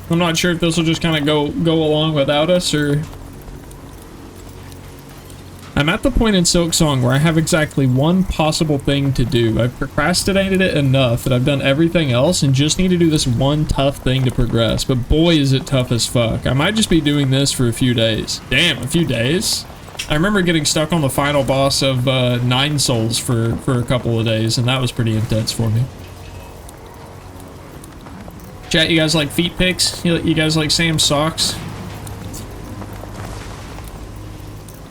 I'm not sure if this will just kind of go along without us, or... I'm at the point in Silksong where I have exactly one possible thing to do. I've procrastinated it enough that I've done everything else and just need to do this one tough thing to progress. But boy, is it tough as fuck. I might just be doing this for a few days. Damn, a few days? I remember getting stuck on the final boss of 9 Souls for a couple of days, and that was pretty intense for me. Chat, you guys like feet pics? You guys like Sam's socks?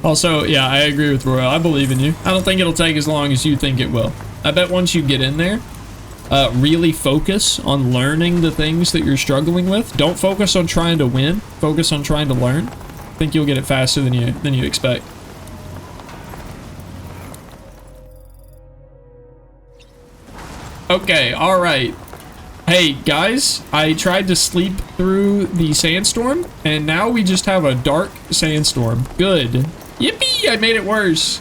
Also, yeah, I agree with Royal. I believe in you. I don't think it'll take as long as you think it will. I bet once you get in there, really focus on learning the things that you're struggling with. Don't focus on trying to win. Focus on trying to learn. I think you'll get it faster than you expect. Okay, all right. Hey, guys, I tried to sleep through the sandstorm, and now we just have a dark sandstorm. Good. Yippee! I made it worse.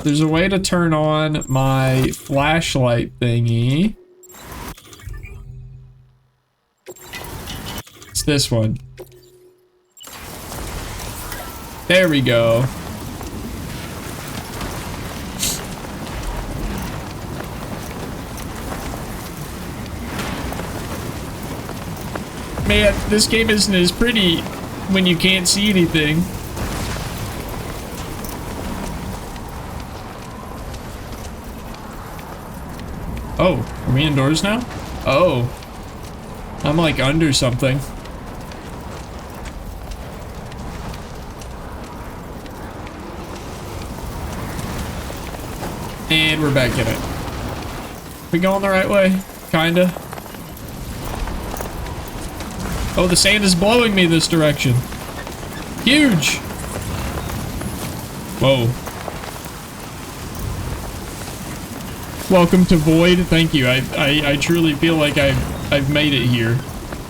There's a way to turn on my flashlight thingy. It's this one. There we go. Man, this game isn't as pretty when you can't see anything. Oh, are we indoors now? Oh. I'm like under something. And we're back in it. We going the right way? Kinda. Oh, the sand is blowing me this direction. Huge! Whoa. Welcome to Void. Thank you. I truly feel like I've made it here.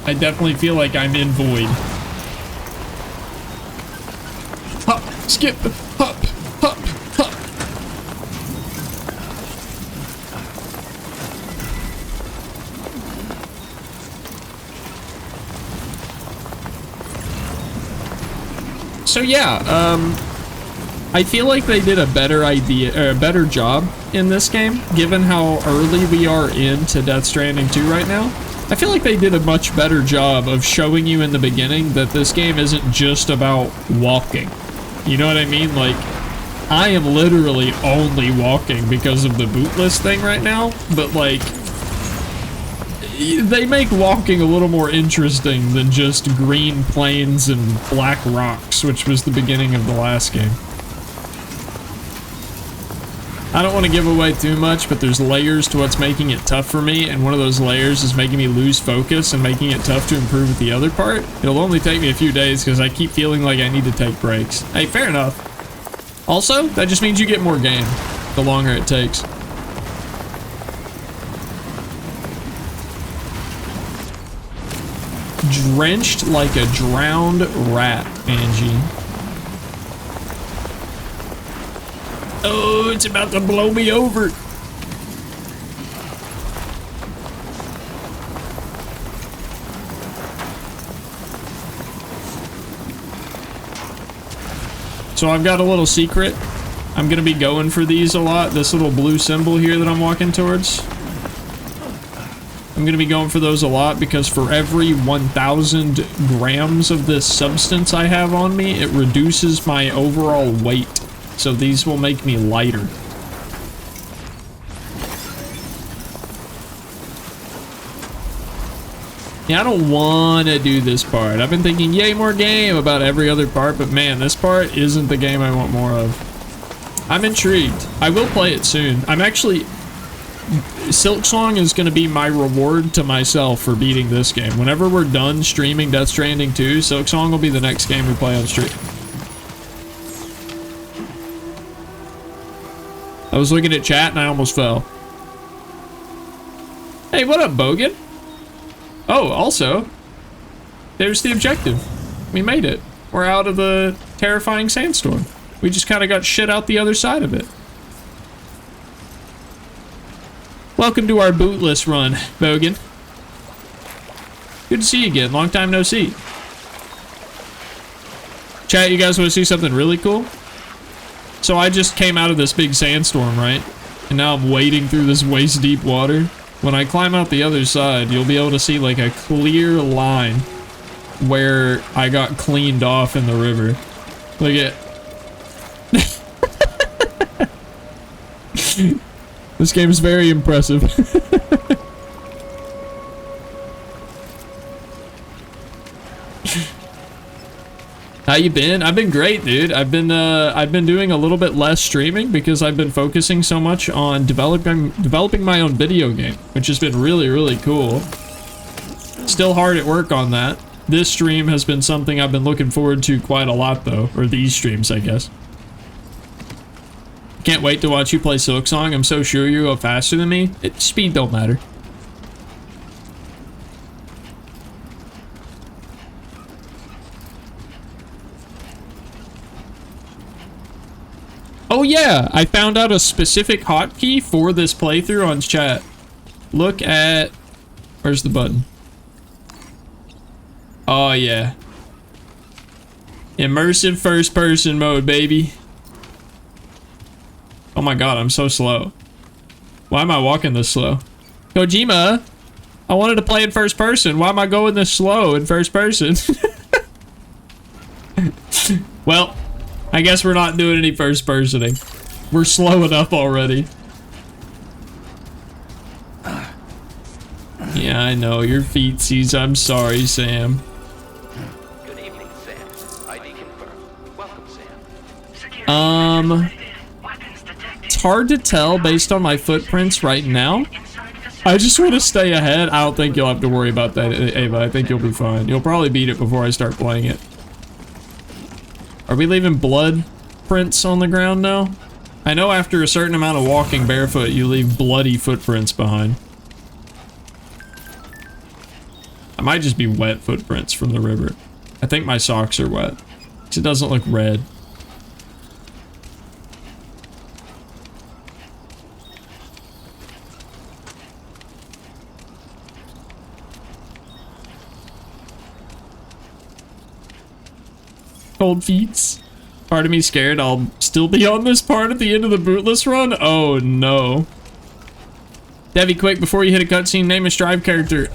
I definitely feel like I'm in Void. Hop, skip, hop, hop, hop. So yeah, I feel like they did a better job in this game, given how early we are into Death Stranding 2 right now. I feel like they did a much better job of showing you in the beginning that this game isn't just about walking. You know what I mean? Like, I am literally only walking because of the Bootless thing right now, but like, they make walking a little more interesting than just green plains and black rocks, which was the beginning of the last game. I don't want to give away too much, but there's layers to what's making it tough for me, and one of those layers is making me lose focus and making it tough to improve with the other part. It'll only take me a few days because I keep feeling like I need to take breaks. Hey, fair enough. Also, that just means you get more game the longer it takes. Drenched like a drowned rat, Angie. Oh, it's about to blow me over. So I've got a little secret. I'm gonna be going for these a lot. This little blue symbol here that I'm walking towards. I'm gonna be going for those a lot because for every 1,000 grams of this substance I have on me, it reduces my overall weight. So these will make me lighter. Yeah, I don't want to do this part. I've been thinking yay more game about every other part, but man, this part isn't the game I want more of. I'm intrigued. I will play it soon. I'm actually... Silksong is going to be my reward to myself for beating this game. Whenever we're done streaming Death Stranding 2, Silksong will be the next game we play on stream. I was looking at chat and I almost fell. Hey, what up, Bogan? Oh, also, there's the objective. We made it. We're out of the terrifying sandstorm. We just kind of got shit out the other side of it. Welcome to our Bootless run, Bogan. Good to see you again. Long time no see. Chat, you guys want to see something really cool? So I just came out of this big sandstorm, right? And now I'm wading through this waist-deep water. When I climb out the other side, you'll be able to see like a clear line where I got cleaned off in the river. Look at... This game is very impressive. How you been? I've been great, dude. I've been doing a little bit less streaming because I've been focusing so much on developing my own video game, which has been really, really cool. Still hard at work on that. This stream has been something I've been looking forward to quite a lot, though. Or these streams, I guess. Can't wait to watch you play Silksong. I'm so sure you go faster than me. Speed don't matter. Oh yeah, I found out a specific hotkey for this playthrough on chat. Look at... Where's the button? Oh yeah. Immersive first person mode, baby. Oh my god, I'm so slow. Why am I walking this slow? Kojima, I wanted to play in first person. Why am I going this slow in first person? Well, I guess we're not doing any first personing. We're slow enough already. Yeah, I know. Your feetsies. I'm sorry, Sam. Good evening, Sam. ID confirmed. Welcome, Sam. It's hard to tell based on my footprints right now. I just want to stay ahead. I don't think you'll have to worry about that, Ava. I think you'll be fine. You'll probably beat it before I start playing it. Are we leaving blood prints on the ground now? I know after a certain amount of walking barefoot, you leave bloody footprints behind. I might just be wet footprints from the river. I think my socks are wet. 'Cause it doesn't look red. Cold feet. Part of me scared I'll still be on this part at the end of the Bootless run. Oh no. Devi, quick, before you hit a cutscene, name a Strive character.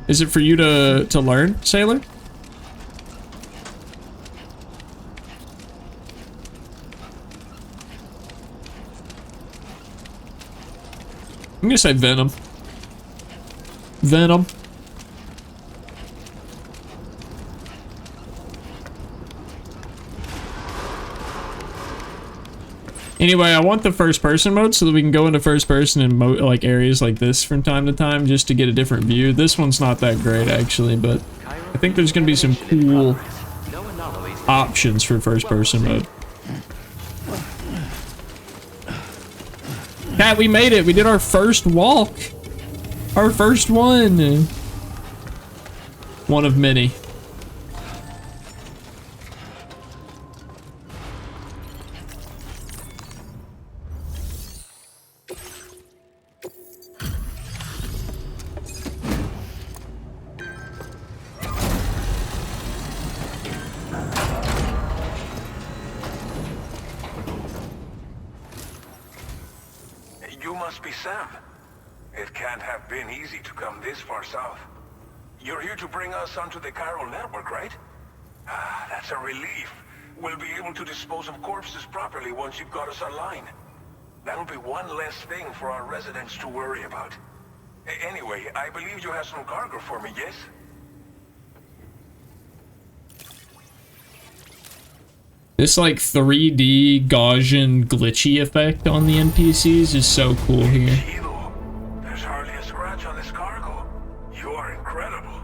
Is it for you to learn, Sailor? I'm gonna say Venom. Venom. Anyway, I want the first person mode so that we can go into first person in like areas like this from time to time just to get a different view. This one's not that great actually, but I think there's gonna be some cool options for first person mode. Cat, we made it. We did our first walk. Our first one. One of many. You must be Sam. It can't have been easy to come this far south. You're here to bring us onto the chiral network, right? Ah, that's a relief. We'll be able to dispose of corpses properly once you've got us online. That'll be one less thing for our residents to worry about. Anyway, I believe you have some cargo for me, yes? This like 3D Gaussian glitchy effect on the NPCs is so cool here. There's hardly a scratch on this cargo. You are incredible.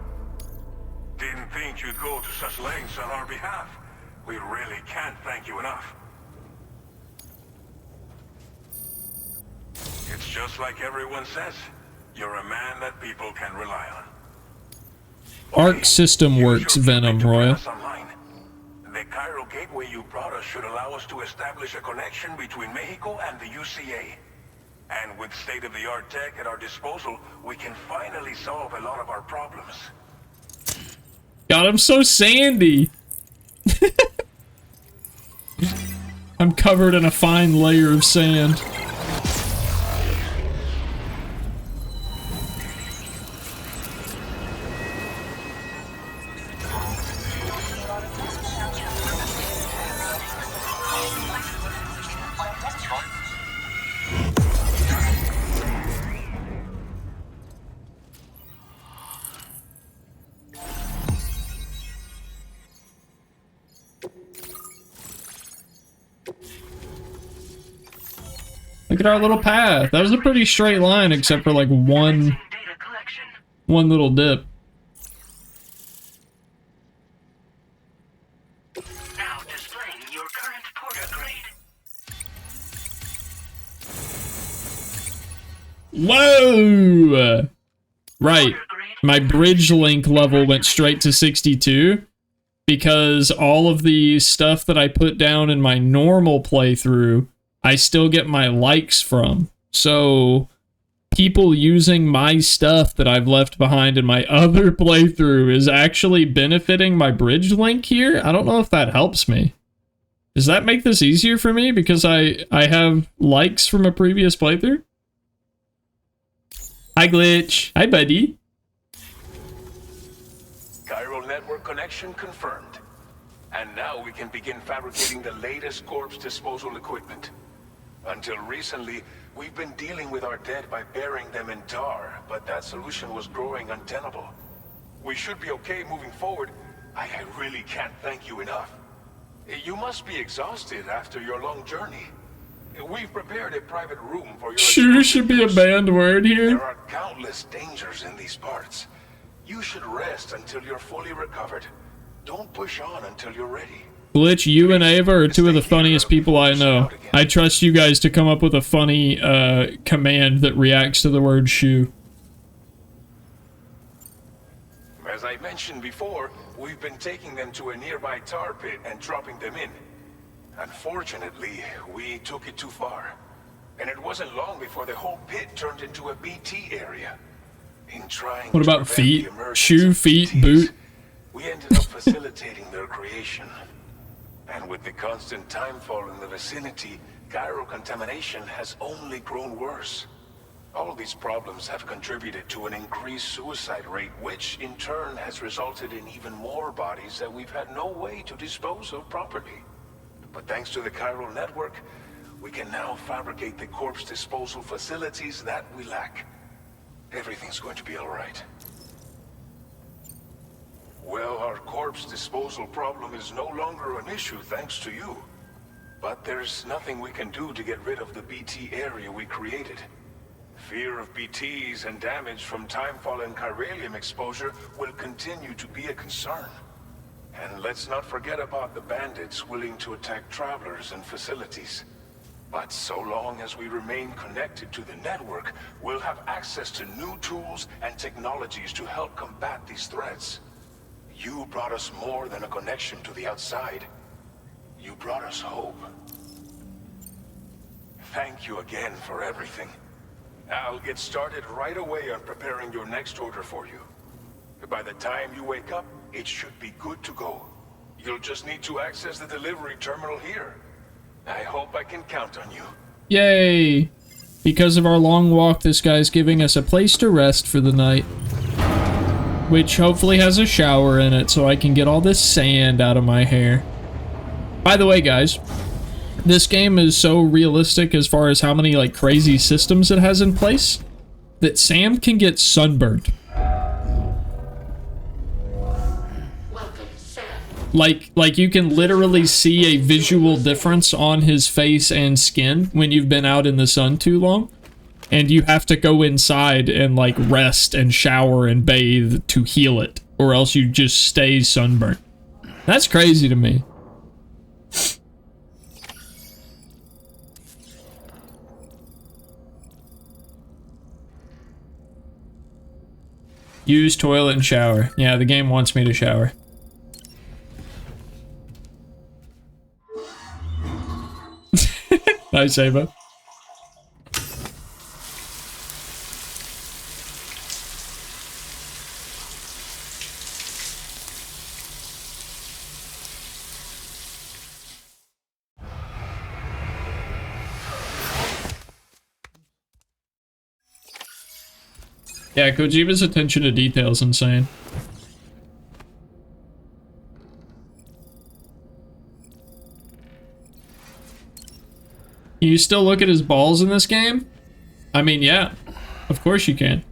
Didn't think you'd go to such lengths on our behalf. We really can't thank you enough. It's just like everyone says. You're a man that people can rely on. Arc system works, Venom, Royal. The Cairo gateway you brought us should allow us to establish a connection between Mexico and the UCA. And with state-of-the-art tech at our disposal, we can finally solve a lot of our problems. God, I'm so sandy. I'm covered in a fine layer of sand. Look at our little path. That was a pretty straight line, except for like one little dip. Now displaying your current porter grade. Whoa! Right. My bridge link level went straight to 62 because all of the stuff that I put down in my normal playthrough, I still get my likes from. So people using my stuff that I've left behind in my other playthrough is actually benefiting my bridge link here. I don't know if that helps me. Does that make this easier for me because I have likes from a previous playthrough? Hi, Glitch. Hi, buddy. Chiral network connection confirmed. And now we can begin fabricating the latest corpse disposal equipment. Until recently, we've been dealing with our dead by burying them in tar, but that solution was growing untenable. We should be okay moving forward. I really can't thank you enough. You must be exhausted after your long journey. We've prepared a private room for your... Sure should be a banned word here. There are countless dangers in these parts. You should rest until you're fully recovered. Don't push on until you're ready. Glitch, you and Ava are two of the funniest people I know. I trust you guys to come up with a funny command that reacts to the word shoe. As I mentioned before, we've been taking them to a nearby tar pit and dropping them in. Unfortunately, we took it too far. And it wasn't long before the whole pit turned into a BT area. In trying What to about prevent feet? the emergence Shoe, of feet, BTs, boot? we ended up facilitating their creation. And with the constant timefall in the vicinity, gyro contamination has only grown worse. All these problems have contributed to an increased suicide rate, which in turn has resulted in even more bodies that we've had no way to dispose of properly. But thanks to the chiral network, we can now fabricate the corpse disposal facilities that we lack. Everything's going to be all right. Well, our corpse disposal problem is no longer an issue thanks to you. But there's nothing we can do to get rid of the BT area we created. Fear of BTs and damage from timefall and chiralium exposure will continue to be a concern. And let's not forget about the bandits willing to attack travelers and facilities. But so long as we remain connected to the network, we'll have access to new tools and technologies to help combat these threats. You brought us more than a connection to the outside. You brought us hope. Thank you again for everything. I'll get started right away on preparing your next order for you. By the time you wake up, it should be good to go. You'll just need to access the delivery terminal here. I hope I can count on you. Yay! Because of our long walk, this guy's giving us a place to rest for the night. Which hopefully has a shower in it so I can get all this sand out of my hair. By the way, guys, this game is so realistic as far as how many like crazy systems it has in place that Sam can get sunburned. Like you can literally see a visual difference on his face and skin when you've been out in the sun too long. And you have to go inside and like rest and shower and bathe to heal it, or else you just stay sunburnt. That's crazy to me. Use toilet and shower. Yeah, the game wants me to shower. Nice, Ava. Yeah, Kojima's attention to detail is insane. Can you still look at his balls in this game? I mean, yeah. Of course you can.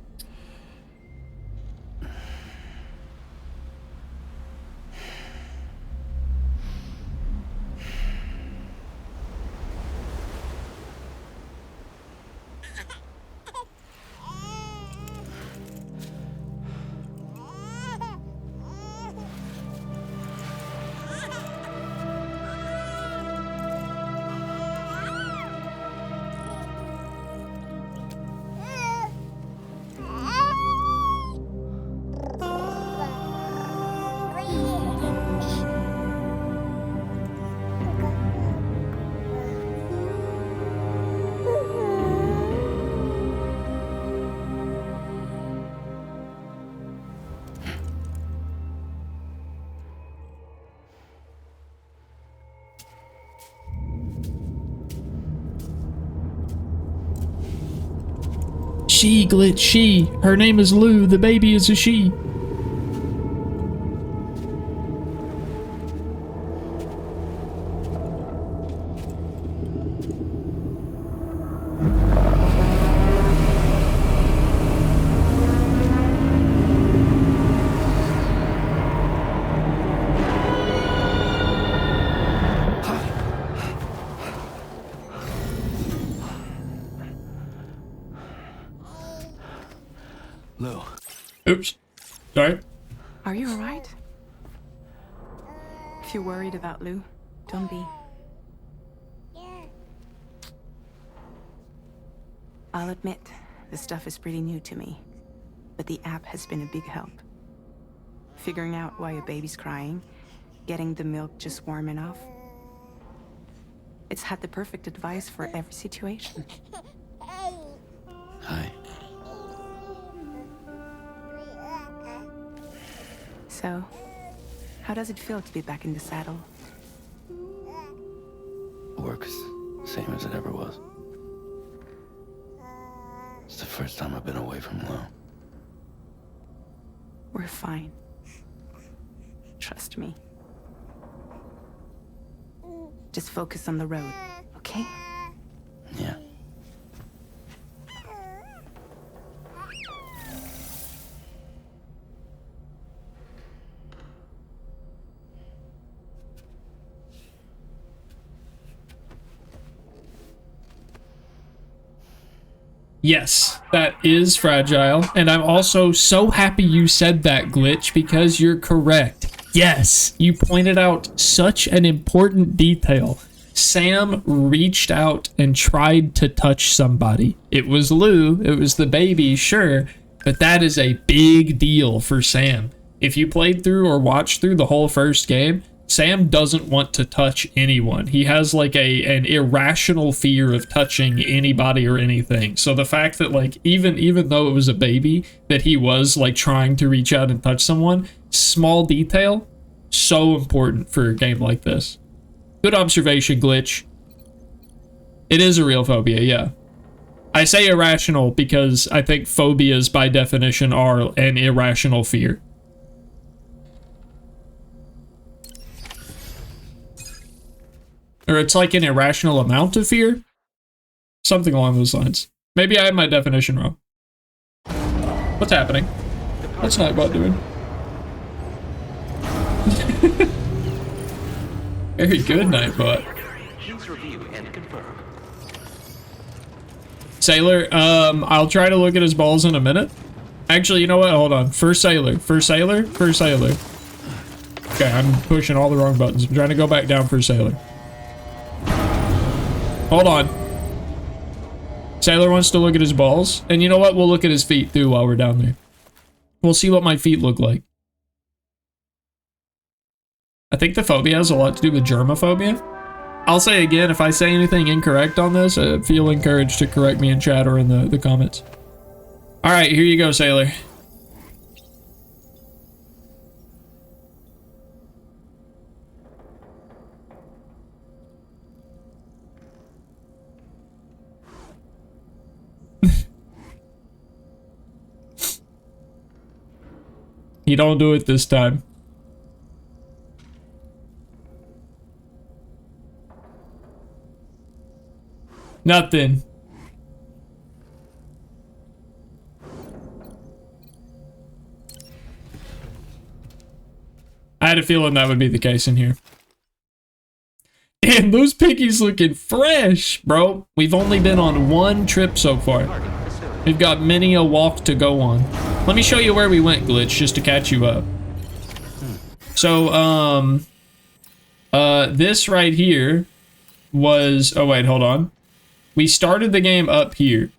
She, Glitch, she. Her name is Lou, the baby is a she. Lou. Oops. Sorry. Are you alright? If you're worried about Lou, don't be. I'll admit, this stuff is pretty new to me, but the app has been a big help. Figuring out why a baby's crying, getting the milk just warm enough. It's had the perfect advice for every situation. Hi. So, how does it feel to be back in the saddle? Works same as it ever was. It's the first time I've been away from Lou. We're fine. Trust me. Just focus on the road, okay? Yeah. Yes, that is fragile, and I'm also so happy you said that, Glitch, because you're correct. Yes, you pointed out such an important detail. Sam reached out and tried to touch somebody. It was Lou, it was the baby, sure, but that is a big deal for Sam. If you played through or watched through the whole first game, Sam doesn't want to touch anyone. He has like an irrational fear of touching anybody or anything. So the fact that like even though it was a baby, that he was like trying to reach out and touch someone, small detail, so important for a game like this. Good observation, Glitch. It is a real phobia, yeah. I say irrational because I think phobias by definition are an irrational fear. Or it's like an irrational amount of fear? Something along those lines. Maybe I have my definition wrong. What's happening? What's Nightbot doing? Very good, Nightbot. Please review and confirm. Sailor, I'll try to look at his balls in a minute. Actually, you know what? Hold on. First Sailor. First Sailor. First Sailor. Okay, I'm pushing all the wrong buttons. I'm trying to go back down for Sailor. Hold on. Sailor wants to look at his balls. And you know what? We'll look at his feet too while we're down there. We'll see what my feet look like. I think the phobia has a lot to do with germophobia. I'll say again, if I say anything incorrect on this, feel encouraged to correct me in chat or in the comments. All right, here you go, Sailor. He don't do it this time. Nothing. I had a feeling that would be the case in here. Damn, those piggies looking fresh, bro. We've only been on one trip so far. We've got many a walk to go on. Let me show you where we went, Glitch, just to catch you up. So, this right here was... Oh, wait, hold on. We started the game up here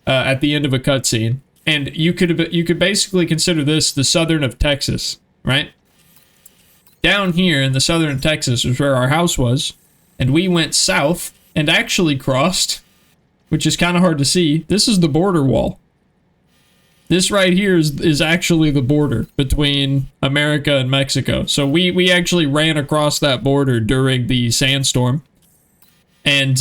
at the end of a cutscene, and you could basically consider this the southern of Texas, right? Down here in the southern of Texas is where our house was, and we went south and actually crossed, which is kind of hard to see. This is the border wall. This right here is actually the border between America and Mexico. So we actually ran across that border during the sandstorm, and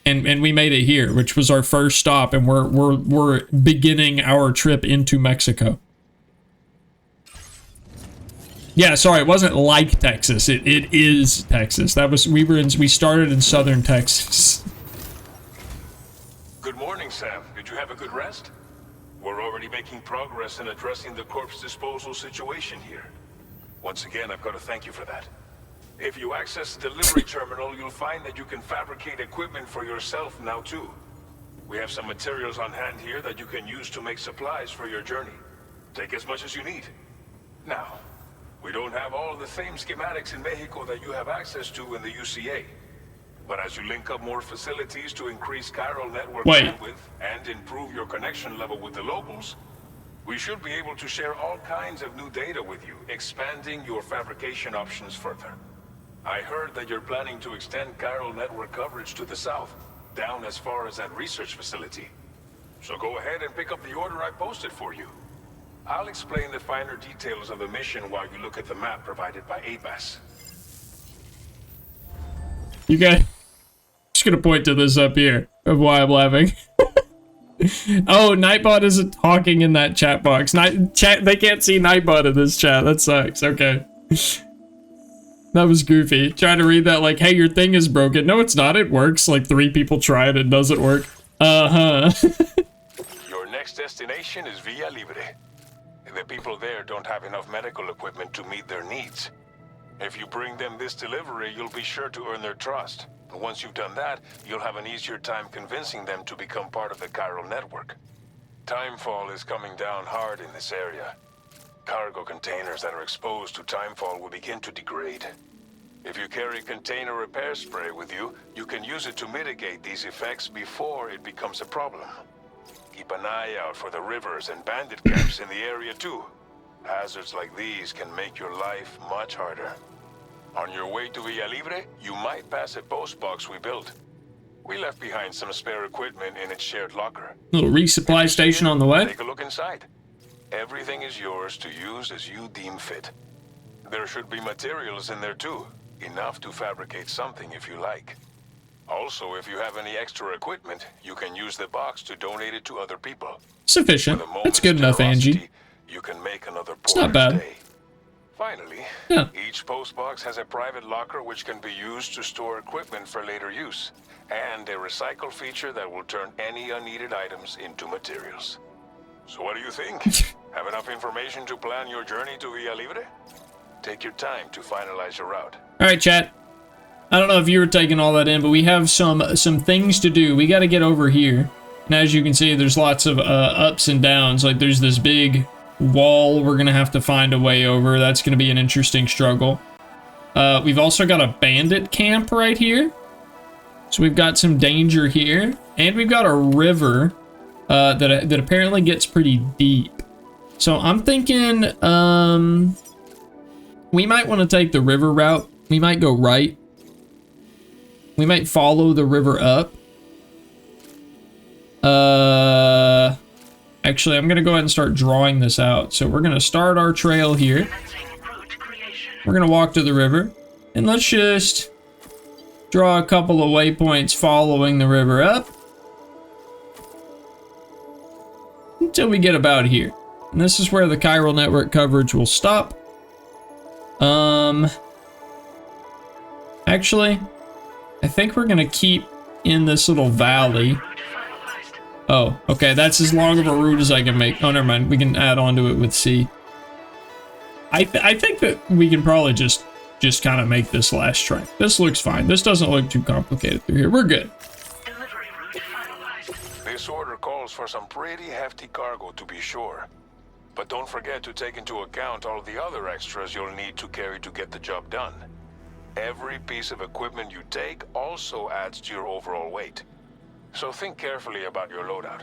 we made it here, which was our first stop, and we're beginning our trip into Mexico. Yeah, sorry, it wasn't like Texas. It is Texas. We started in southern Texas. Good morning, Sam. Did you have a good rest? We're already making progress in addressing the corpse disposal situation here. Once again, I've got to thank you for that. If you access the delivery terminal, you'll find that you can fabricate equipment for yourself now too. We have some materials on hand here that you can use to make supplies for your journey. Take as much as you need. Now, we don't have all the same schematics in Mexico that you have access to in the UCA. But as you link up more facilities to increase chiral network bandwidth and improve your connection level with the locals, we should be able to share all kinds of new data with you, expanding your fabrication options further. I heard that you're planning to extend chiral network coverage to the south, down as far as that research facility. So go ahead and pick up the order I posted for you. I'll explain the finer details of the mission while you look at the map provided by ABAS. You guys, just gonna point to this up here of why I'm laughing. Oh, Nightbot isn't talking in that chat box. They can't see Nightbot in this chat. That sucks. Okay. That was goofy. Trying to read that like, hey, your thing is broken. No, it's not. It works. Like 3 people try it. It doesn't work. Uh-huh. Your next destination is Villa Libre. The people there don't have enough medical equipment to meet their needs. If you bring them this delivery, you'll be sure to earn their trust. And once you've done that, you'll have an easier time convincing them to become part of the chiral network. Timefall is coming down hard in this area. Cargo containers that are exposed to timefall will begin to degrade. If you carry container repair spray with you, you can use it to mitigate these effects before it becomes a problem. Keep an eye out for the rivers and bandit camps in the area too. Hazards like these can make your life much harder. On your way to Villa Libre, you might pass a post box we built. We left behind some spare equipment in its shared locker. Little resupply station on the way. Take a look inside. Everything is yours to use as you deem fit. There should be materials in there too, enough to fabricate something if you like. Also, if you have any extra equipment, you can use the box to donate it to other people. Sufficient. That's good enough, Angie. You can make another it's not bad. Stay. Finally, each post box has a private locker which can be used to store equipment for later use, and a recycle feature that will turn any unneeded items into materials. So what do you think? Have enough information to plan your journey to Villa Libre? Take your time to finalize your route. All right, chat. I don't know if you were taking all that in, but we have some things to do. We got to get over here. And as you can see, there's lots of ups and downs. Like there's this big wall we're going to have to find a way over. That's going to be an interesting struggle. We've also got a bandit camp right here. So we've got some danger here. And we've got a river that apparently gets pretty deep. So I'm thinking we might want to take the river route. We might go right. We might follow the river up. Actually, I'm gonna go ahead and start drawing this out. So we're gonna start our trail here. We're gonna walk to the river, and let's just draw a couple of waypoints following the river up until we get about here. And this is where the chiral network coverage will stop. Actually, I think we're gonna keep in this little valley. Oh, okay, that's as long of a route as I can make. Oh, never mind, we can add on to it with C. I think that we can probably just kind of make this last track. This looks fine. This doesn't look too complicated through here. We're good. Delivery route finalized. This order calls for some pretty hefty cargo, to be sure. But don't forget to take into account all the other extras you'll need to carry to get the job done. Every piece of equipment you take also adds to your overall weight. So think carefully about your loadout.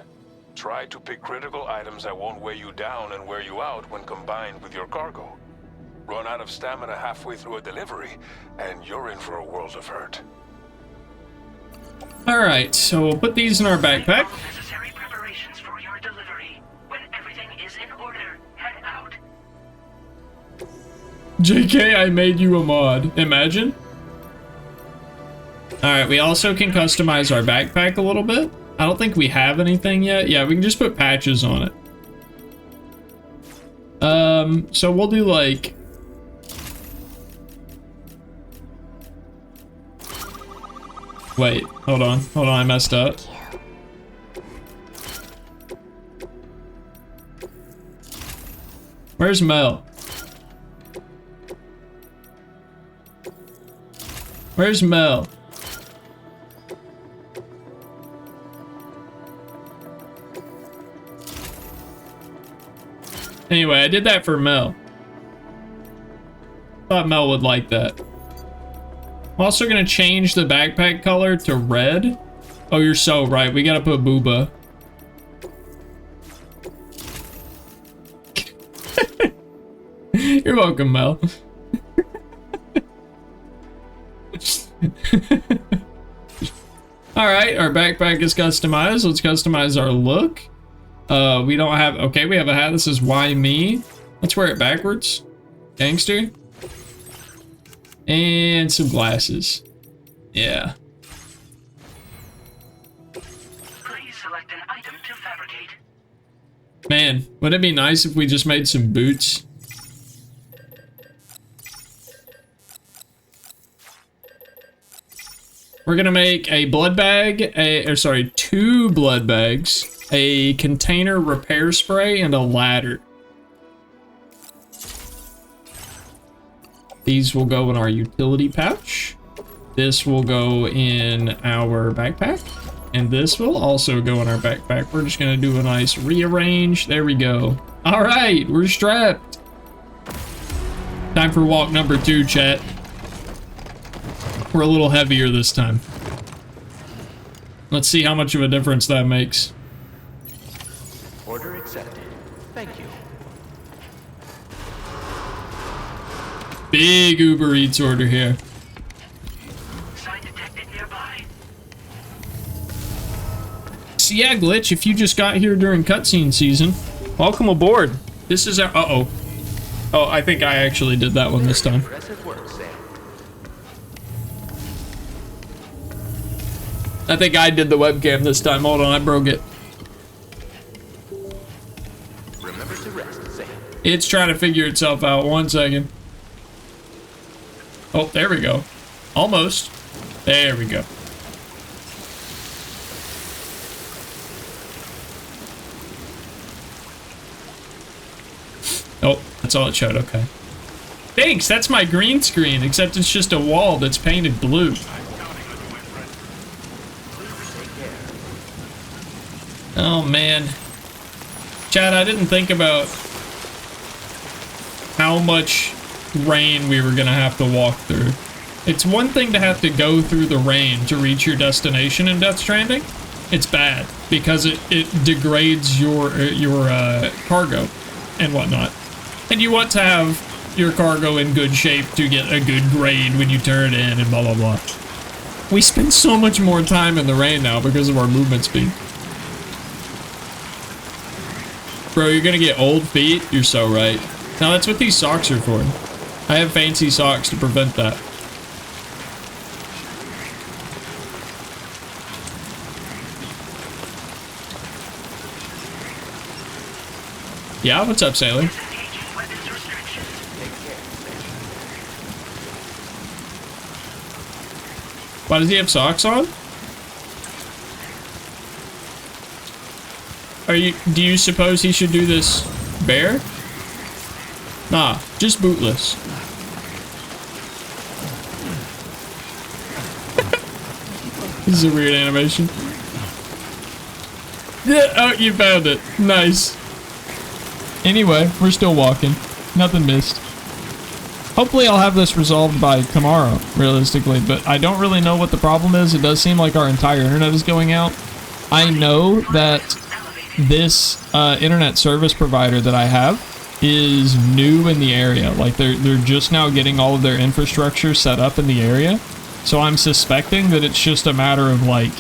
Try to pick critical items that won't weigh you down and wear you out when combined with your cargo. Run out of stamina halfway through a delivery, and you're in for a world of hurt. Alright, so we'll put these in our backpack. All necessary preparations for your delivery. When everything is in order, head out. JK, I made you a mod. Imagine. Alright, we also can customize our backpack a little bit. I don't think we have anything yet. Yeah, we can just put patches on it. So we'll do like... Wait, hold on, I messed up. Where's Mel? Where's Mel? Anyway, I did that for Mel. Thought Mel would like that. I'm also gonna change the backpack color to red. Oh, you're so right. We gotta put Booba. You're welcome, Mel. Alright, our backpack is customized. Let's customize our look. We don't have... Okay, we have a hat that says, "Why me?" Let's wear it backwards. Gangster. And some glasses. Yeah. Please select an item to fabricate. Man, would it be nice if we just made some boots? We're gonna make a blood bag, two blood bags, a container repair spray, and a ladder. These will go in our utility pouch. This will go in our backpack. And this will also go in our backpack. We're just gonna do a nice rearrange. There we go. All right, we're strapped. Time for walk number 2, chat. We're a little heavier this time. Let's see how much of a difference that makes. Order accepted. Thank you. Big Uber Eats order here. Sign detected nearby. So yeah, Glitch, if you just got here during cutscene season, welcome aboard. This is our... Uh-oh. Oh, I think I actually did that one this time. Impressive work, Sam. I think I did the webcam this time. Hold on, I broke it. Remember to rest, Sam. It's trying to figure itself out. 1 second. Oh, there we go. Almost. There we go. Oh, that's all it showed. Okay. Thanks, that's my green screen, except it's just a wall that's painted blue. Oh, man. Chad, I didn't think about how much rain we were gonna have to walk through. It's one thing to have to go through the rain to reach your destination in Death Stranding. It's bad because it degrades your cargo and whatnot. And you want to have your cargo in good shape to get a good grade when you turn it in and blah blah blah. We spend so much more time in the rain now because of our movement speed. Bro, you're gonna get old feet? You're so right. Now that's what these socks are for. I have fancy socks to prevent that. Yeah, what's up, Sailor? Why does he have socks on? Do you suppose he should do this bare? Nah, just bootless. This is a weird animation. Yeah, oh, you found it. Nice. Anyway, we're still walking. Nothing missed. Hopefully I'll have this resolved by tomorrow, realistically, but I don't really know what the problem is. It does seem like our entire internet is going out. I know that this internet service provider that I have is new in the area. Like, they're just now getting all of their infrastructure set up in the area. So I'm suspecting that it's just a matter of, like,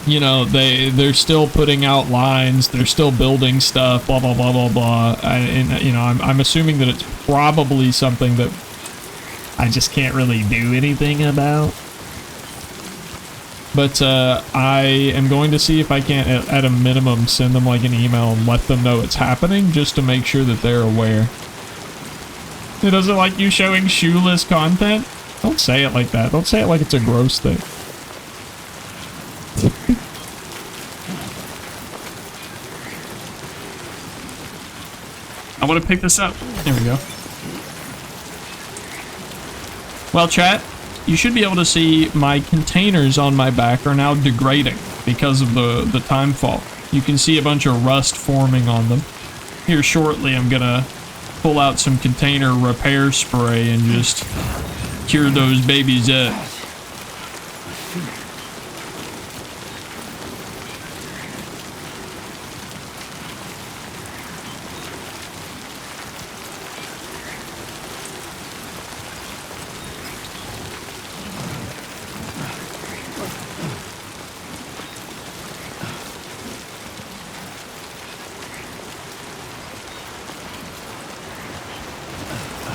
you know, they're still putting out lines, they're still building stuff, blah blah blah blah blah. And you know, I'm assuming that it's probably something that I just can't really do anything about. But I am going to see if I can't, at a minimum, send them like an email and let them know it's happening, just to make sure that they're aware. It doesn't like you showing shoeless content. Don't say it like that. Don't say it like it's a gross thing. I want to pick this up. There we go. Well, chat, you should be able to see my containers on my back are now degrading because of the time fall. You can see a bunch of rust forming on them. Here shortly, I'm gonna pull out some container repair spray and just cure those babies up.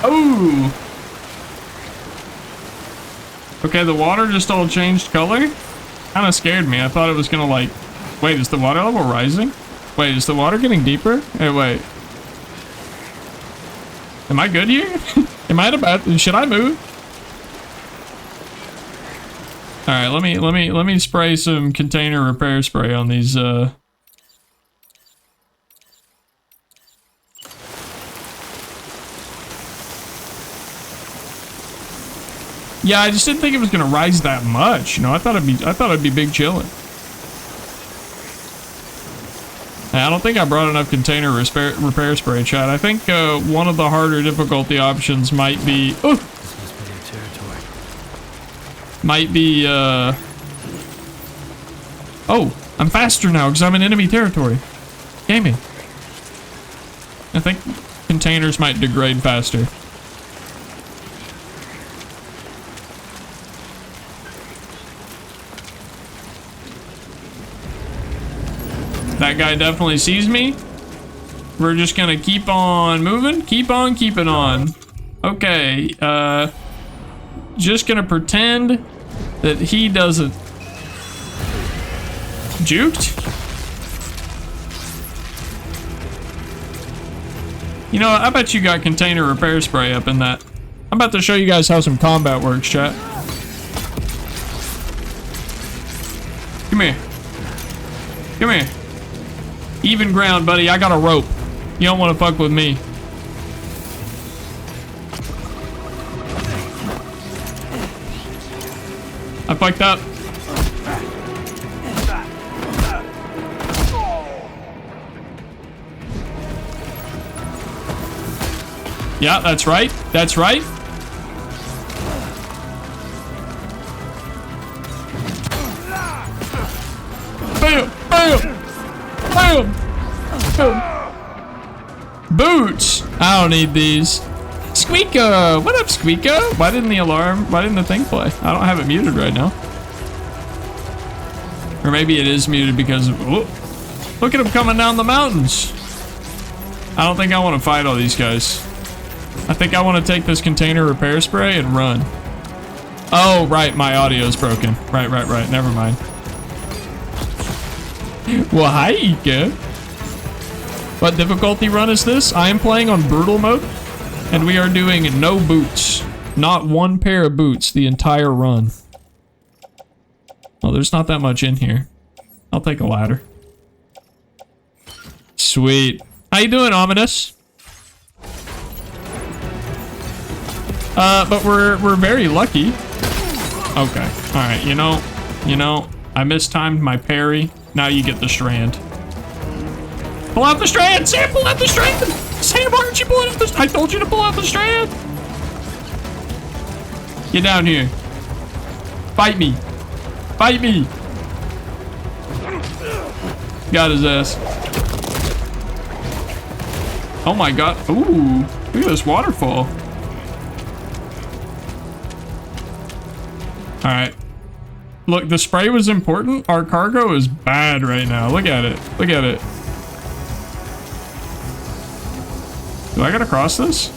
Oh! Okay, the water just all changed color? Kinda scared me. I thought it was gonna, like... Wait, is the water level rising? Wait, is the water getting deeper? Hey, wait. Am I good here? Am I at about... Should I move? Alright, let me spray some container repair spray on these, Yeah, I just didn't think it was gonna rise that much. You know, I thought it'd be big chillin'. I don't think I brought enough container repair spray, chat. I think one of the harder difficulty options might be. Oh, this must be your territory. Might be. Oh, I'm faster now because I'm in enemy territory. Gaming. I think containers might degrade faster. That guy definitely sees me. We're just gonna keep on moving. Keep on keeping on. Okay, just gonna pretend that he doesn't... Juked? You know, I bet you got container repair spray up in that. I'm about to show you guys how some combat works, chat. Come here. Come here. Even ground, buddy. I got a rope. You don't want to fuck with me. I fucked up. Yeah, that's right. That's right. Bam! Bam! Bam! Boots! I don't need these. It's Squeaka! What up, Squeaka? Why didn't the thing play? I don't have it muted right now. Or maybe it is muted because of, oh, look at him coming down the mountains. I don't think I want to fight all these guys. I think I want to take this container repair spray and run. Oh, right, my audio's broken. Right. Never mind. Well, hi, Ika. What difficulty run is this? I am playing on brutal mode, and we are doing no boots. Not one pair of boots the entire run. Oh, there's not that much in here. I'll take a ladder. Sweet. How you doing, Ominous? But we're very lucky. Okay. Alright, you know, I mistimed my parry. Now you get the strand. Pull out the strand! Sam, pull out the strand! Sam, why aren't you pulling out the strand? I told you to pull out the strand! Get down here. Fight me. Fight me! Got his ass. Oh my god. Ooh, look at this waterfall. Alright. Look, the spray was important. Our cargo is bad right now. Look at it. Look at it. Do I gotta cross this?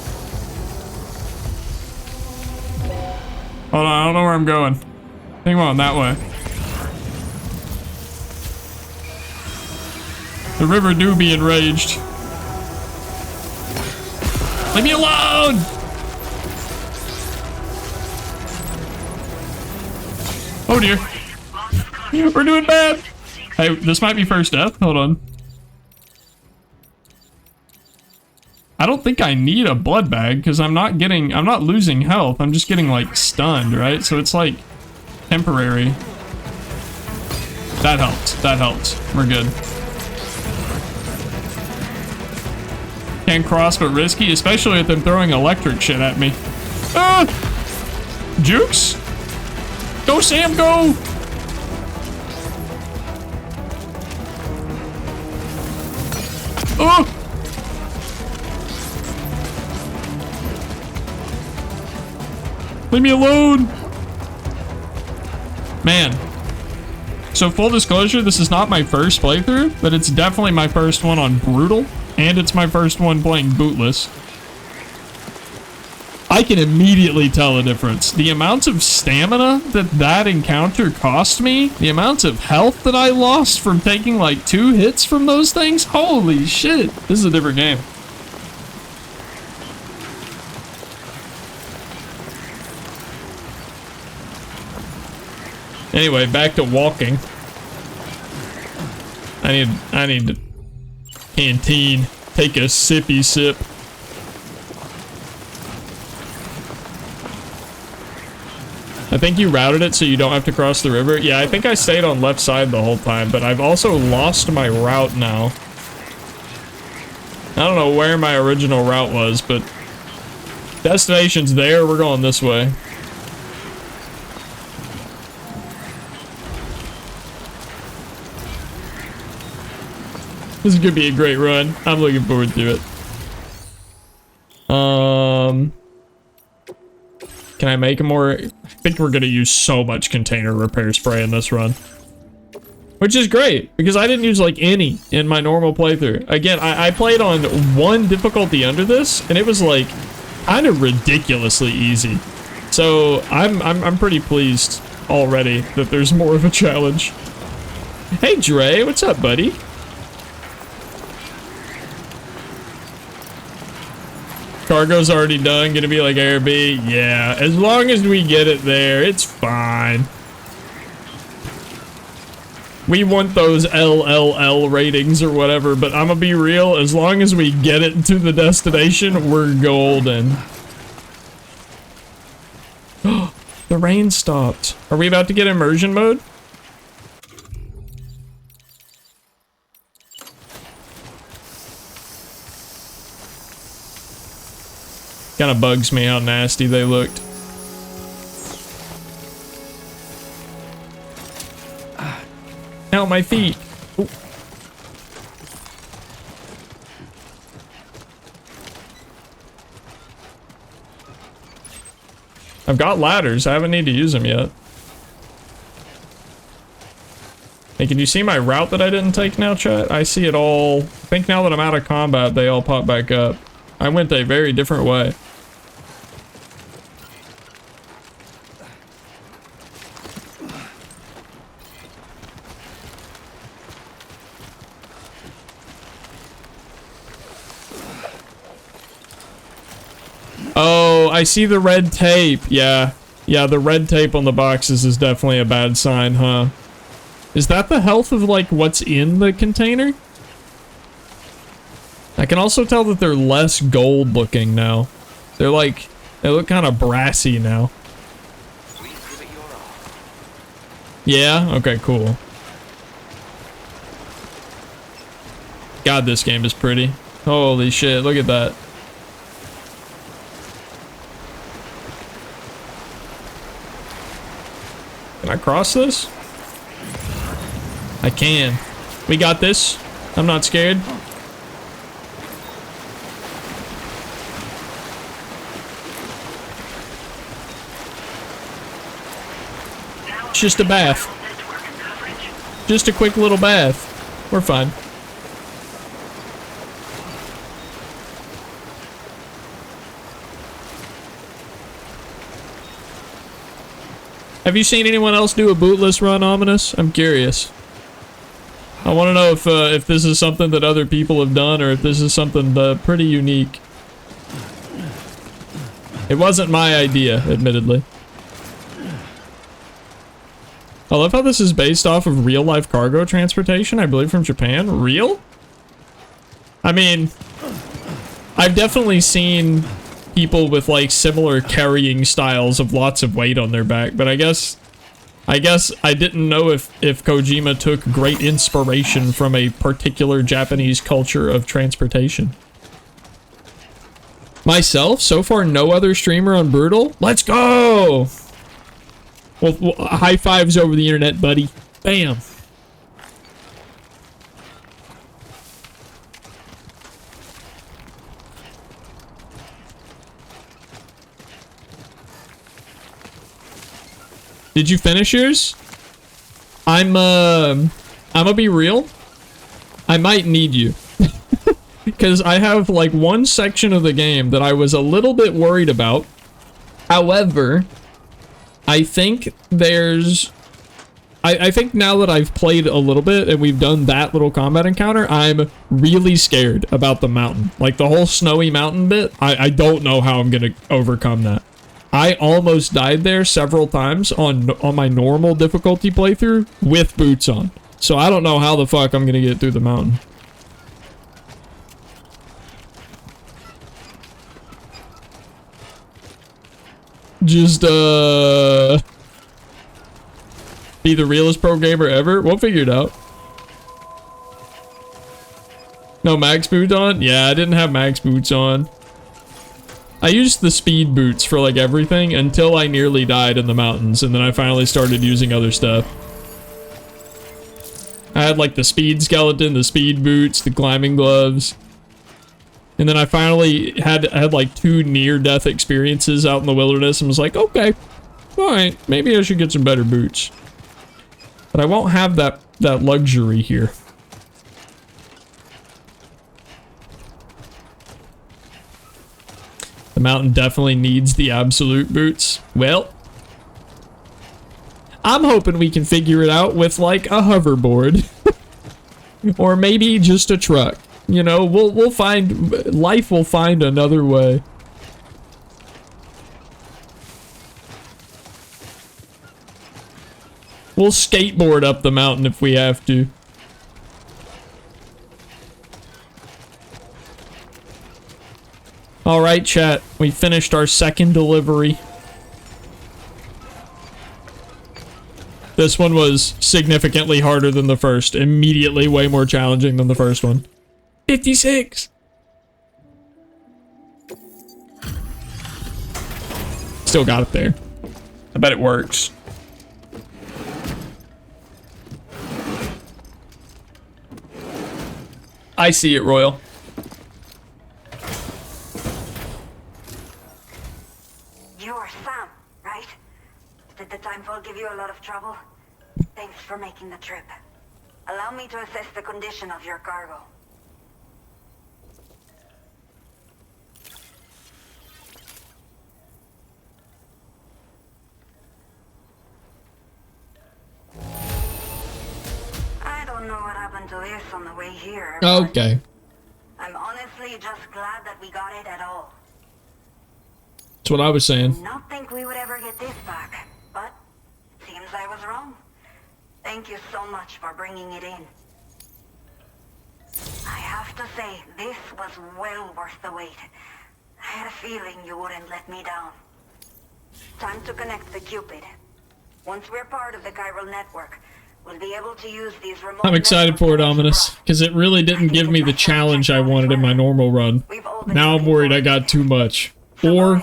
Hold on, I don't know where I'm going. I think I'm going that way. The river do be enraged. Leave me alone! Oh dear. We're doing bad. Hey, this might be first death. Hold on. I don't think I need a blood bag because I'm not losing health. I'm just getting like stunned, right? So it's like temporary. That helped. That helped. We're good. Can't cross but risky, especially if they're throwing electric shit at me. Ah! Jukes? Go, Sam, go! Oh! Leave me alone! Man. So full disclosure, this is not my first playthrough, but it's definitely my first one on Brutal, and it's my first one playing Bootless. I can immediately tell a difference. The amounts of stamina that encounter cost me, the amounts of health that I lost from taking like 2 hits from those things, holy shit. This is a different game. Anyway, back to walking. I need to canteen. Take a sippy sip. I think you routed it so you don't have to cross the river. Yeah, I think I stayed on left side the whole time, but I've also lost my route now. I don't know where my original route was, but destination's there. We're going this way. This is gonna be a great run. I'm looking forward to it. Can I make a more... I think we're gonna use so much container repair spray in this run. Which is great, because I didn't use like any in my normal playthrough. Again, I played on 1 difficulty under this, and it was like kind of ridiculously easy. So I'm pretty pleased already that there's more of a challenge. Hey Dre, what's up, buddy? Cargo's already done, gonna be like AirB. Yeah, as long as we get it there, it's fine. We want those LLL ratings or whatever, but I'm gonna be real, as long as we get it to the destination, we're golden. The rain stopped. Are we about to get immersion mode? Kind of bugs me how nasty they looked. Ow, my feet. Ooh. I've got ladders. I haven't need to use them yet. Hey, can you see my route that I didn't take now, chat? I see it all. I think now that I'm out of combat, they all pop back up. I went a very different way. Oh, I see the red tape. Yeah. Yeah, the red tape on the boxes is definitely a bad sign, huh? Is that the health of, like, what's in the container? I can also tell that they're less gold looking now. They're like, they look kind of brassy now. Yeah? Okay, cool. God, this game is pretty. Holy shit, look at that. Can I cross this? I can. We got this. I'm not scared. It's just a bath. Just a quick little bath. We're fine. Have you seen anyone else do a bootless run, Ominous? I'm curious. I want to know if this is something that other people have done or if this is something pretty unique. It wasn't my idea, admittedly. I love how this is based off of real-life cargo transportation, I believe from Japan. Real? I mean, I've definitely seen people with like similar carrying styles of lots of weight on their back, but I guess I didn't know if Kojima took great inspiration from a particular Japanese culture of transportation. Myself, so far no other streamer on Brutal. Let's go! Well, high fives over the internet, buddy. Bam. Did you finish yours? I'm gonna be real. I might need you. Because I have like one section of the game that I was a little bit worried about. However, I think there's... I think now that I've played a little bit and we've done that little combat encounter, I'm really scared about the mountain. Like the whole snowy mountain bit, I don't know how I'm gonna overcome that. I almost died there several times on my normal difficulty playthrough with boots on. So I don't know how the fuck I'm gonna get through the mountain. Just, be the realest pro gamer ever? We'll figure it out. No max boots on? Yeah, I didn't have max boots on. I used the speed boots for like everything until I nearly died in the mountains, and then I finally started using other stuff. I had like the speed skeleton, the speed boots, the climbing gloves. And then I finally had like 2 near-death experiences out in the wilderness and was like, okay, alright, maybe I should get some better boots. But I won't have that luxury here. The mountain definitely needs the absolute boots. Well, I'm hoping we can figure it out with like a hoverboard. Or maybe just a truck. You know, we'll find... Life will find another way. We'll skateboard up the mountain if we have to. Alright, chat. We finished our second delivery. This one was significantly harder than the first. Immediately way more challenging than the first one. 56! Still got it there. I bet it works. I see it, Royal. You're Sam. Did the timefall give you a lot of trouble? Thanks for making the trip. Allow me to assess the condition of your cargo. I don't know what happened to this on the way here. but Okay. I'm honestly just glad that we got it at all. That's what I was saying. Not think we would ever get this back, but seems I was wrong. Thank you so much for bringing it in. I have to say, this was well worth the wait. I had a feeling you wouldn't let me down. Time to connect the Cupid. Once we're part of the chiral network, we'll be able to use these remote... I'm excited for it, Ominous, because it really didn't give me the challenge I wanted in my normal run. Now I'm worried I got too much. Or,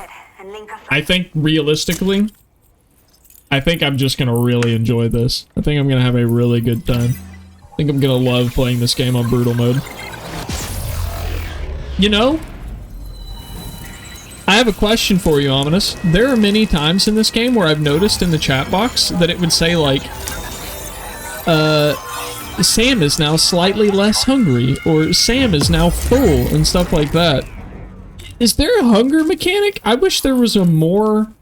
I think realistically, I think I'm just gonna really enjoy this. I think I'm gonna have a really good time. I think I'm gonna love playing this game on brutal mode. You know, I have a question for you, Ominous. There are many times in this game where I've noticed in the chat box that it would say, like, Sam is now slightly less hungry, or Sam is now full, and stuff like that. Is there a hunger mechanic? I wish there was a more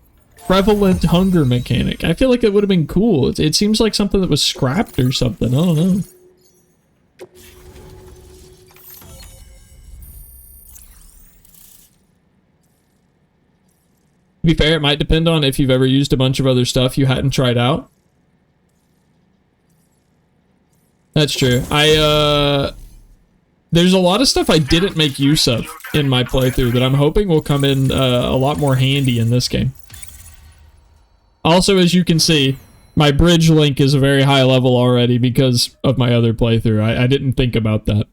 prevalent hunger mechanic. I feel like it would have been cool. It seems like something that was scrapped or something. I don't know. To be fair, it might depend on if you've ever used a bunch of other stuff you hadn't tried out. That's true. There's a lot of stuff I didn't make use of in my playthrough that I'm hoping will come in a lot more handy in this game. Also, as you can see, my bridge link is a very high level already because of my other playthrough. I didn't think about that.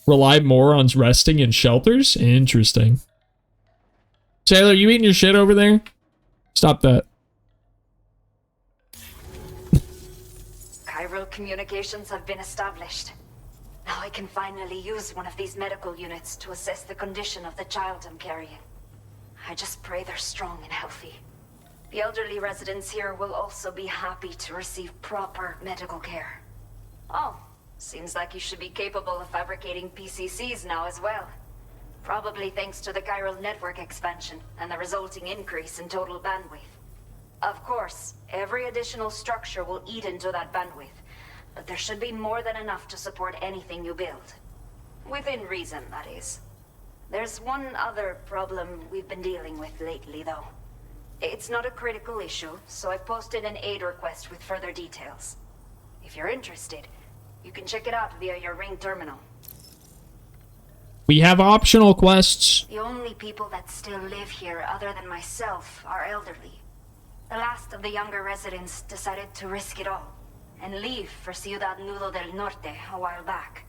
Rely more on resting in shelters? Interesting. Sailor, you eating your shit over there? Stop that. Chiral communications have been established. Now I can finally use one of these medical units to assess the condition of the child I'm carrying. I just pray they're strong and healthy. The elderly residents here will also be happy to receive proper medical care. Oh, seems like you should be capable of fabricating PCCs now as well. Probably thanks to the chiral network expansion and the resulting increase in total bandwidth. Of course, every additional structure will eat into that bandwidth, but there should be more than enough to support anything you build. Within reason, that is. There's one other problem we've been dealing with lately, though. It's not a critical issue, so I've posted an aid request with further details. If you're interested, you can check it out via your Ring terminal. We have optional quests. The only people that still live here other than myself are elderly. The last of the younger residents decided to risk it all and leave for Ciudad Nudo del Norte a while back.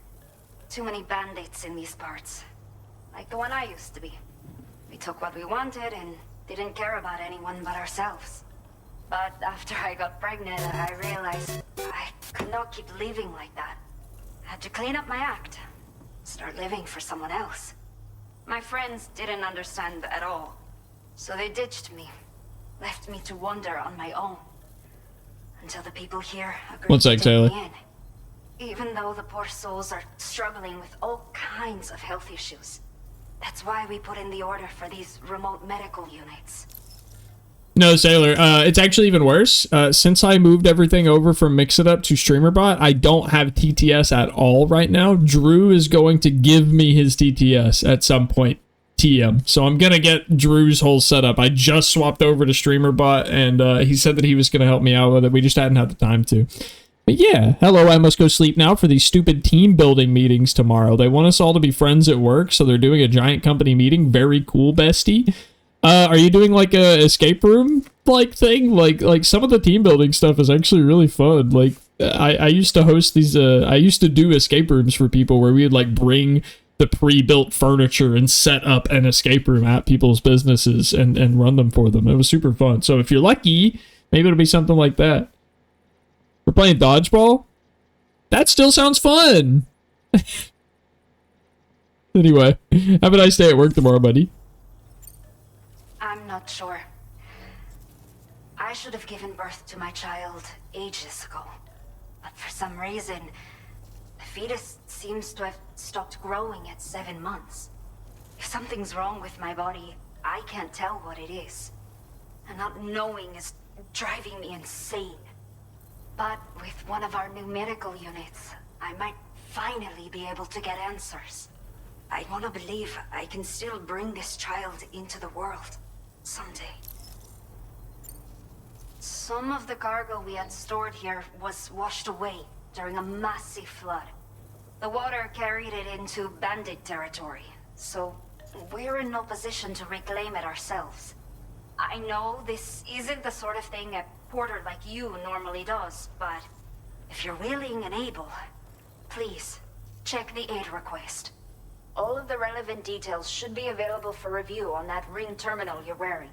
Too many bandits in these parts. Like the one I used to be. We took what we wanted and didn't care about anyone but ourselves. But after I got pregnant, I realized I could not keep living like that. Had to clean up my act. Start living for someone else. My friends didn't understand at all. So they ditched me. Left me to wander on my own. Until the people here agreed One sec, to Taylor. take me in. Even though the poor souls are struggling with all kinds of health issues. That's why we put in the order for these remote medical units. No, Sailor, it's actually even worse. Since I moved everything over from Mixitup to StreamerBot, I don't have TTS at all right now. Drew is going to give me his TTS at some point. TM. So I'm going to get Drew's whole setup. I just swapped over to StreamerBot, and he said that he was going to help me out with it. We just hadn't had the time to. But yeah, hello, I must go sleep now for these stupid team building meetings tomorrow. They want us all to be friends at work, so they're doing a giant company meeting. Very cool, bestie. Are you doing like a escape room like thing? Like some of the team building stuff is actually really fun. Like I used to host these, I used to do escape rooms for people where we would like bring the pre-built furniture and set up an escape room at people's businesses and run them for them. It was super fun. So if you're lucky, maybe it'll be something like that. We're playing dodgeball? That still sounds fun! Anyway, have a nice day at work tomorrow, buddy. I'm not sure. Maybe I'll just have to wait it out. I'll keep you posted. Thanks for the update. I'll keep an eye out for the child. I'm not sure. I'm not sure. I should have given birth to my child ages ago. But for some reason, the fetus seems to have stopped growing at 7 months. If something's wrong with my body, I can't tell what it is. And not knowing is driving me insane. But with one of our new medical units, I might finally be able to get answers. I want to believe I can still bring this child into the world someday. Some of the cargo we had stored here was washed away during a massive flood. The water carried it into bandit territory, so we're in no position to reclaim it ourselves. I know this isn't the sort of thing a porter like you normally does, but if you're willing and able, please check the aid request. All of the relevant details should be available for review on that ring terminal you're wearing.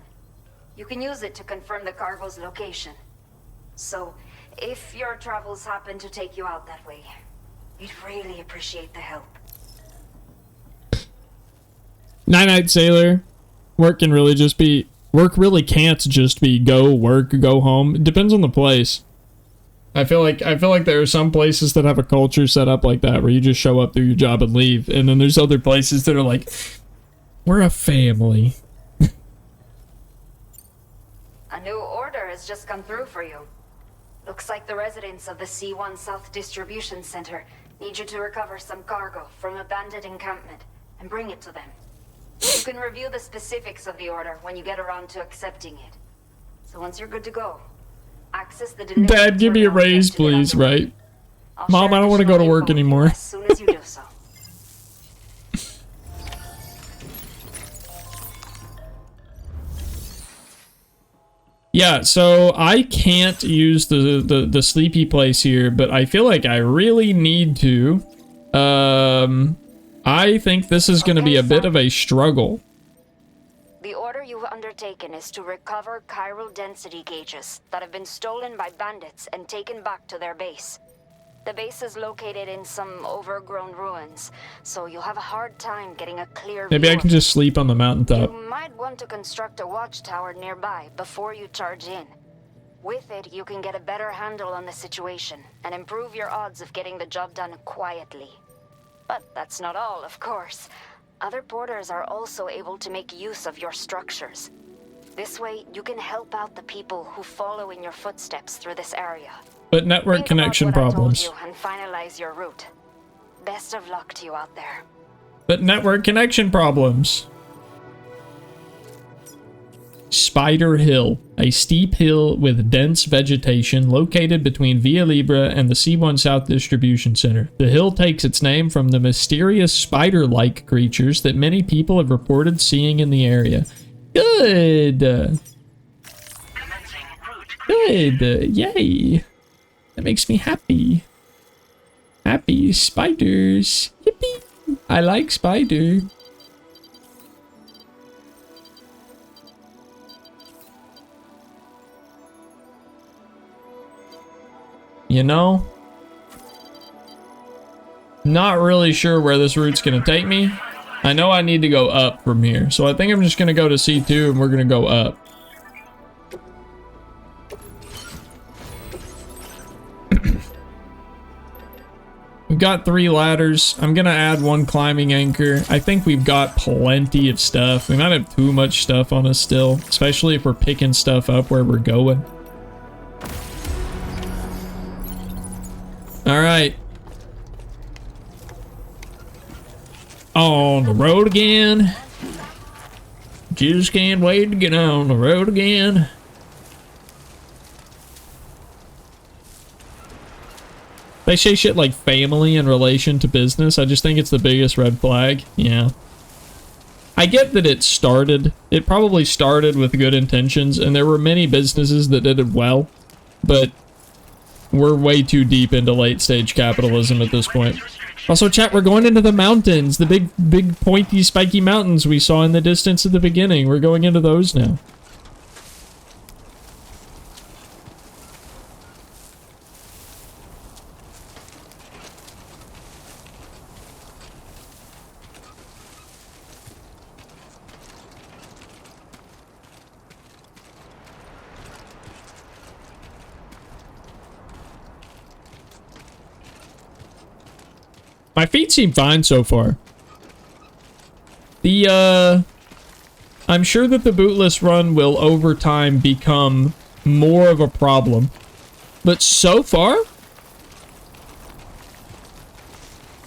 You can use it to confirm the cargo's location. So, if your travels happen to take you out that way, we'd really appreciate the help. Night-night, sailor. Work really can't just be go work, go home. It depends on the place. I feel like there are some places that have a culture set up like that where you just show up, do your job, and leave. And then there's other places that are like, we're a family. A new order has just come through for you. Looks like the residents of the C1 South Distribution Center need you to recover some cargo from a bandit encampment and bring it to them. You can review the specifics of the order when you get around to accepting it. So once you're good to go, access the delivery. Dad, give me a raise, please, right? Mom, I don't want to go to work anymore. As soon as you do so. Yeah, so I can't use the sleepy place here, but I feel like I really need to. I think this is going to be a bit of a struggle. The order you've undertaken is to recover chiral density gauges that have been stolen by bandits and taken back to their base. The base is located in some overgrown ruins, so you'll have a hard time getting a clear view. Maybe I can just sleep on the mountaintop. You might want to construct a watchtower nearby before you charge in. With it, you can get a better handle on the situation and improve your odds of getting the job done quietly. But that's not all, of course. Other porters are also able to make use of your structures. This way, you can help out the people who follow in your footsteps through this area. But network connection problems. Think about what I told you and finalize your route. Best of luck to you out there. But network connection problems. Spider Hill, a steep hill with dense vegetation located between Via Libra and the C1 South Distribution Center. The hill takes its name from the mysterious spider-like creatures that many people have reported seeing in the area. Good. Good. Yay. That makes me happy. Happy spiders. Yippee. I like spider. You know, not really sure where this route's gonna take me. I know I need to go up from here, so I think I'm just gonna go to C2 and we're gonna go up. We've got 3 ladders. I'm gonna add 1 climbing anchor. I think we've got plenty of stuff. We might have too much stuff on us still, especially if we're picking stuff up where we're going. All right. On the road again. Just can't wait to get on the road again. They say shit like family in relation to business. I just think it's the biggest red flag. Yeah. I get that it probably started with good intentions, and there were many businesses that did it well, but we're way too deep into late-stage capitalism at this point. Also, chat, we're going into the mountains. The big, pointy, spiky mountains we saw in the distance at the beginning. We're going into those now. My feet seem fine so far. The, I'm sure that the bootless run will over time become more of a problem. But so far,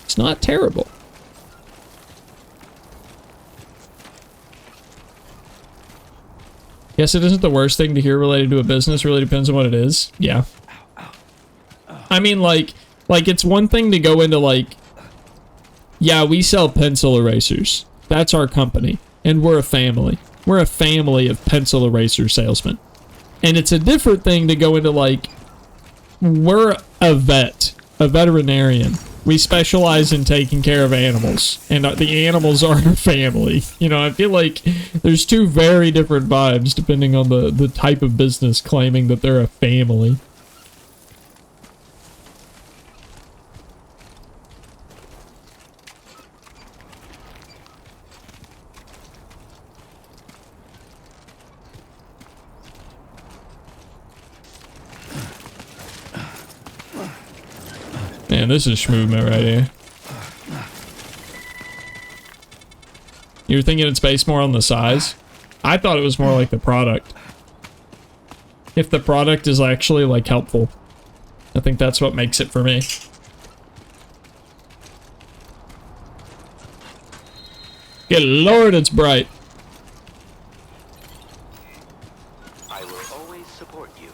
it's not terrible. Guess it isn't the worst thing to hear related to a business. Really depends on what it is. Yeah. I mean, like it's one thing to go into like, yeah, we sell pencil erasers. That's our company. And we're a family. We're a family of pencil eraser salesmen. And it's a different thing to go into like, we're a veterinarian. We specialize in taking care of animals, and the animals are our family. You know, I feel like there's two very different vibes depending on the type of business claiming that they're a family. Man, this is schmovement right here. You were thinking it's based more on the size? I thought it was more like the product. If the product is actually, like, helpful. I think that's what makes it for me. Good lord, it's bright. I will always support you.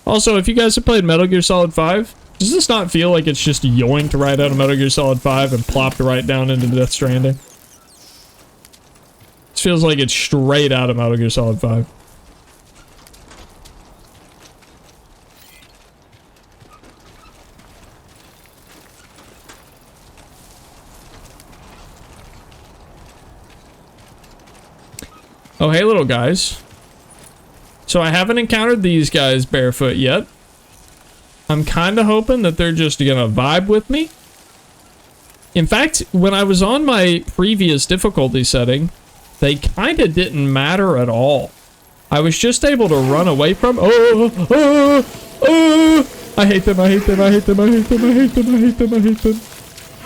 Also, if you guys have played Metal Gear Solid 5, does this not feel like it's just yoinked right out of Metal Gear Solid 5 and plopped right down into Death Stranding? This feels like it's straight out of Metal Gear Solid 5. Oh, hey, little guys. So I haven't encountered these guys barefoot yet. I'm kind of hoping that they're just gonna vibe with me. In fact, when I was on my previous difficulty setting, they kind of didn't matter at all. I was just able to run away from... Oh! I hate them, I hate them, I hate them, I hate them, I hate them, I hate them, I hate them.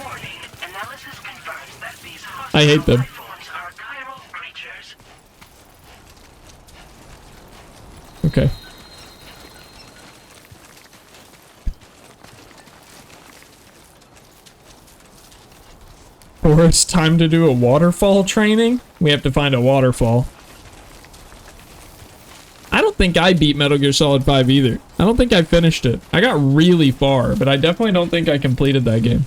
Warning. Analysis confirms that these I hate them. life forms are chiral creatures. Okay. Or it's time to do a waterfall training. We have to find a waterfall. I don't think I beat Metal Gear Solid 5 either. I don't think I finished it. I got really far, but I definitely don't think I completed that game.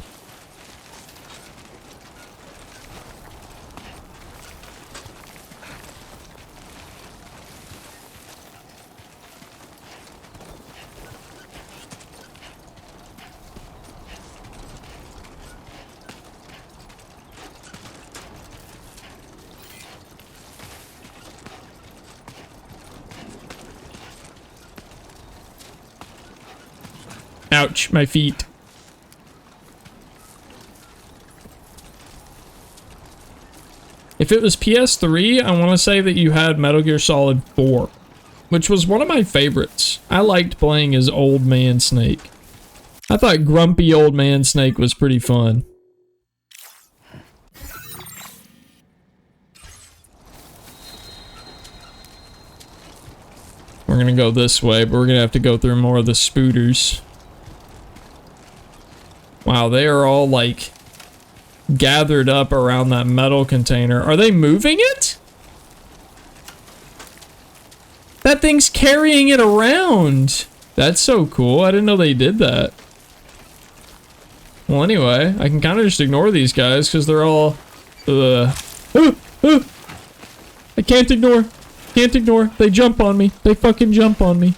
Ouch, my feet. If it was PS3, I want to say that you had Metal Gear Solid 4, which was one of my favorites. I liked playing as Old Man Snake. I thought grumpy Old Man Snake was pretty fun. We're gonna go this way, but we're gonna have to go through more of the spooters. Wow, they are all, like, gathered up around that metal container. Are they moving it? That thing's carrying it around. That's so cool. I didn't know they did that. Well, anyway, I can kind of just ignore these guys because they're all... I can't ignore. Can't ignore. They jump on me. They fucking jump on me.